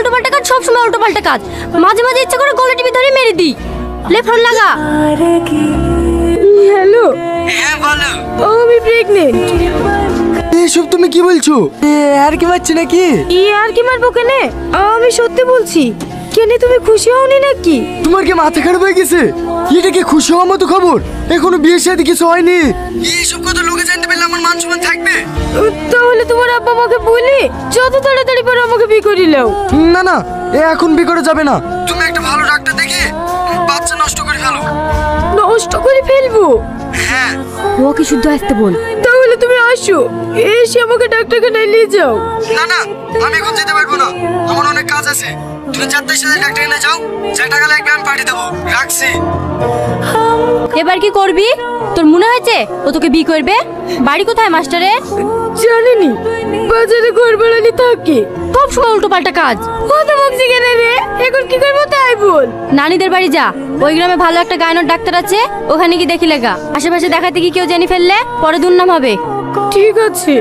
উল্টো পাল্টা কাজ, সব সময় উল্টো পাল্টা কাজ। মাঝে মাঝে ইচ্ছা করে গলা টিপে ধরে মেরে দিই। লে ফোন লাগা। হ্যালো। হ্যাঁ বলো। আমি প্রেগনেন্ট। এসব তুমি কি বলছো? আর কি মারছি নাকি? আর কি মারবো কেনে? আমি সত্যি বলছি। কেনে তুমি খুশি হওনি নাকি? তোমার কি মাথা খারাপ হয়ে গেছে? এটা কি খুশি হওয়ার মতো খবর? এখনো বিয়ের সাথে কিছু হয়নি। এইসব কথা লোকে জানতে পারলে আমার মান সম্মান থাকবে? তাহলে তোমার আব্বা আমাকে বলি যত তাড়াতাড়ি পারো আমাকে বিয়ে করে নাও। না না, এখন বিয়ে করা যাবে না। তুমি একটা ভালো ডাক্তার দেখে বাচ্চা নষ্ট করে ফেলো। নষ্ট করে ফেলবো? হ্যাঁ। ওকে শুদ্ধ আসতে বল। তাহলে তুমি আসো, এসে আমাকে ডাক্তারখানায় নিয়ে যাও। না না, আমি এখন যেতে পারবো না, আমার অনেক কাজ আছে। তুমি 4টার সাথে ডাক্তারখানায় যাও, 4 টাকা লাগবে আমি পাঠিয়ে দেবো। রাখছি। এবার কি করবি? তোর মনে হয়েছে ও তোকে বিয়ে করবে? বাড়ি কোথায় মাস্টারে? জানিনি, বাজারে ঘর ভাড়ালি থাকে। সব সময় উল্টো পাল্টা কাজ। কত বকছি কেন রে? এখন কি করবো তাই বল। নানিদের বাড়ি যা, ওই গ্রামে ভালো একটা গায়নের ডাক্তার আছে, ওখানে কি দেখি লেগা। আশেপাশে দেখাতে কি কেউ জেনে ফেললে পরে দুর্নাম হবে। ঠিক আছে।